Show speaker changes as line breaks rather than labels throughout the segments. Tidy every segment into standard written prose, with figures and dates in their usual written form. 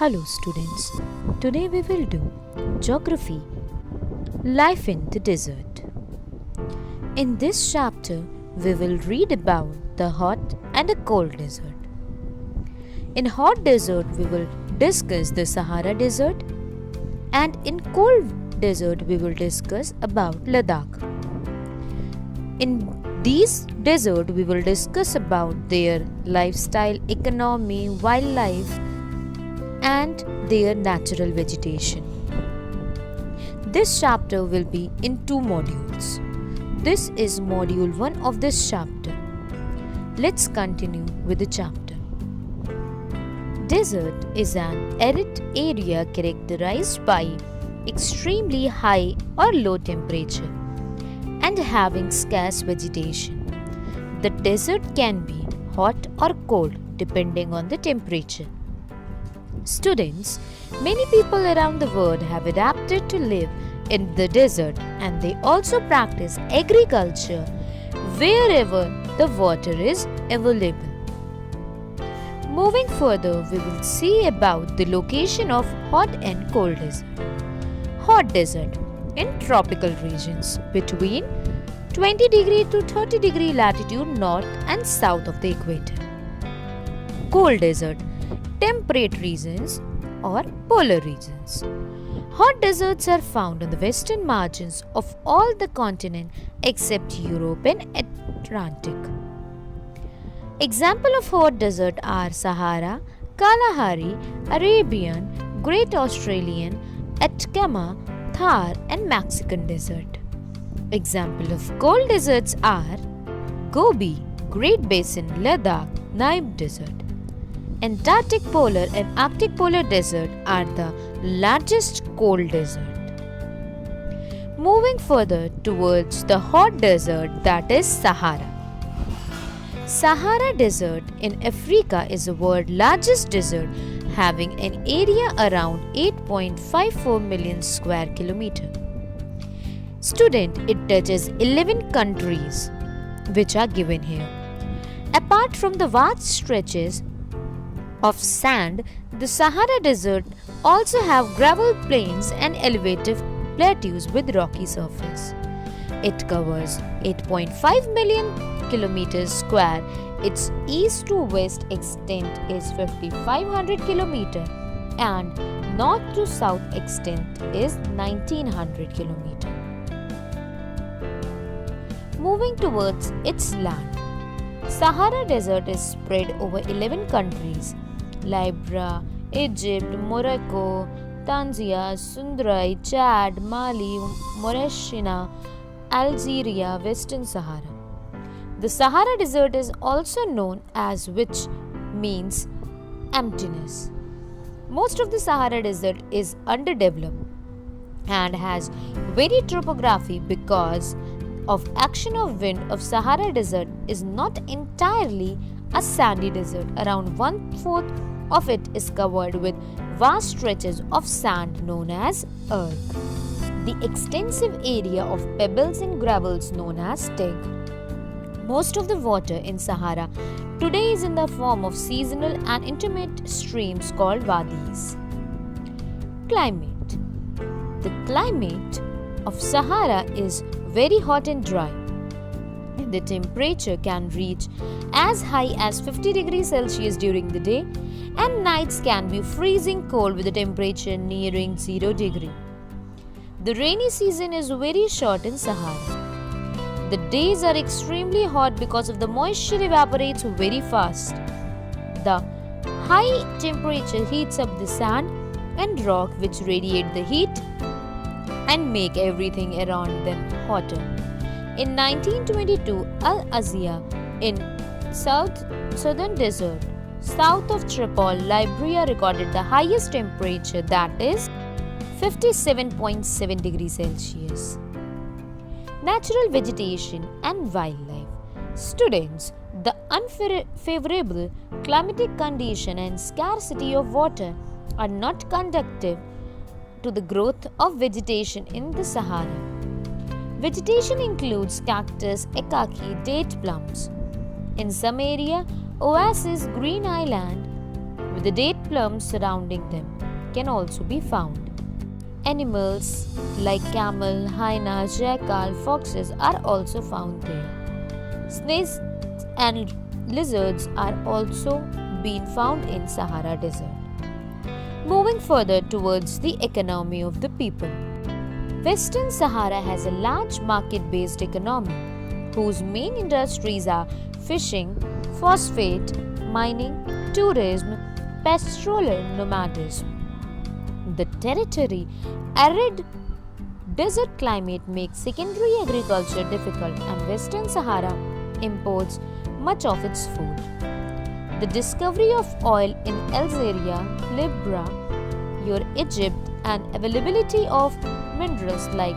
Hello students, today we will do Geography, Life in the Desert. In this chapter, we will read about the hot and the cold desert. In hot desert, we will discuss the Sahara Desert, and in cold desert, we will discuss about Ladakh. In these desert, we will discuss about their lifestyle, economy, wildlife, and their natural vegetation. This chapter will be in two modules. This is module 1 of this chapter. Let's continue with the chapter. Desert is an arid area characterized by extremely high or low temperature and having scarce vegetation. The desert can be hot or cold depending on the temperature. Students, many people around the world have adapted to live in the desert, and they also practice agriculture wherever the water is available. Moving further, we will see about the location of hot and cold desert. Hot desert in tropical regions between 20 degree to 30 degree latitude north and south of the equator. Cold desert, temperate regions or polar regions. Hot deserts are found on the western margins of all the continent except Europe and Atlantic. Examples of hot desert are Sahara, Kalahari, Arabian, Great Australian, Atacama, Thar and Mexican desert. Examples of cold deserts are Gobi, Great Basin, Ladakh, Namib Desert. Antarctic polar and Arctic polar desert are the largest cold desert. Moving further towards the hot desert, that is Sahara. Sahara Desert in Africa is the world's largest desert, having an area around 8.54 million square kilometers. Student, it touches 11 countries which are given here. Apart from the vast stretches of sand, the Sahara Desert also have gravel plains and elevated plateaus with rocky surface. It covers 8.5 million kilometers square. Its east to west extent is 5,500 kilometers and north to south extent is 1,900 kilometers. Moving towards its land, Sahara Desert is spread over 11 countries: Libya, Egypt, Morocco, Tanzania, Sundrai, Chad, Mali, Mauritania, Algeria, Western Sahara. The Sahara Desert is also known as which means emptiness. Most of the Sahara Desert is underdeveloped and has very topography because of action of wind of Sahara Desert is not entirely a sandy desert. Around 1/4 of it is covered with vast stretches of sand known as earth. The extensive area of pebbles and gravels known as steppe. Most of the water in Sahara today is in the form of seasonal and intermittent streams called wadis. Climate. The climate of Sahara is very hot and dry. The temperature can reach as high as 50 degrees Celsius during the day, and nights can be freezing cold with the temperature nearing 0 degree. The rainy season is very short in Sahara. The days are extremely hot because of the moisture evaporates very fast. The high temperature heats up the sand and rock which radiate the heat and make everything around them hotter. In 1922, Al Azia in southern desert, south of Tripoli, Libya recorded the highest temperature, that is 57.7 degrees Celsius. Natural vegetation and wildlife. Students, the unfavorable climatic condition and scarcity of water are not conducive to the growth of vegetation in the Sahara. Vegetation includes cactus, acacia, date plums. In some area, oasis, green island with the date plums surrounding them can also be found. Animals like camel, hyena, jackal, foxes are also found there. Snakes and lizards are also being found in Sahara Desert. Moving further towards the economy of the people. Western Sahara has a large market-based economy whose main industries are fishing, phosphate, mining, tourism, pastoral nomadism. The territory arid desert climate makes secondary agriculture difficult and Western Sahara imports much of its food. The discovery of oil in Algeria, Libya, Egypt and availability of minerals like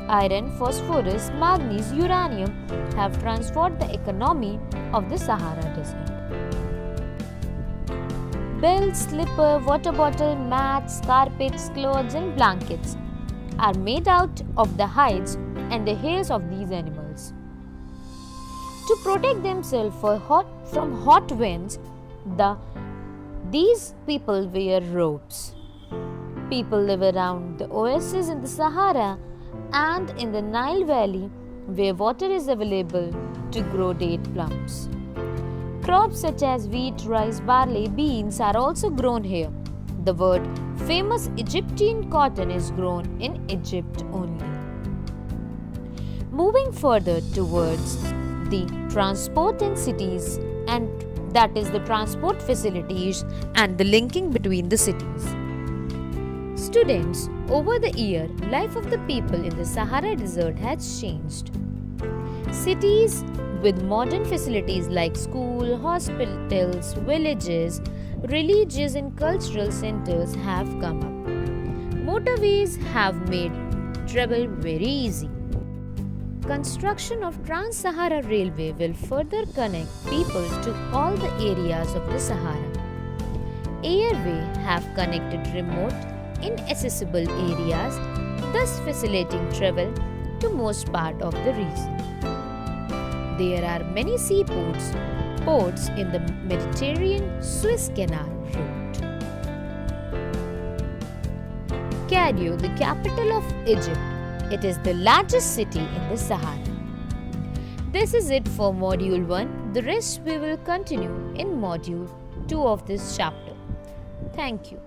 iron, phosphorus, manganese, uranium have transformed the economy of the Sahara Desert. Belt, slipper, water bottle, mats, carpets, clothes and blankets are made out of the hides and the hairs of these animals. To protect themselves from hot winds, these people wear robes. People live around the oases in the Sahara and in the Nile Valley where water is available to grow date plums. Crops such as wheat, rice, barley, beans are also grown here. The word famous Egyptian cotton is grown in Egypt only. Moving further towards the transport in cities, and that is the transport facilities and the linking between the cities. Students, over the year, life of the people in the Sahara Desert has changed. Cities with modern facilities like school, hospitals, villages, religious and cultural centers have come up. Motorways have made travel very easy. Construction of Trans-Sahara Railway will further connect people to all the areas of the Sahara. Airway have connected remote, inaccessible areas, thus facilitating travel to most part of the region. There are many ports in the Mediterranean Suez Canal route. Cairo, the capital of Egypt, it is the largest city in the Sahara. This is it for Module 1. The rest we will continue in Module 2 of this chapter. Thank you.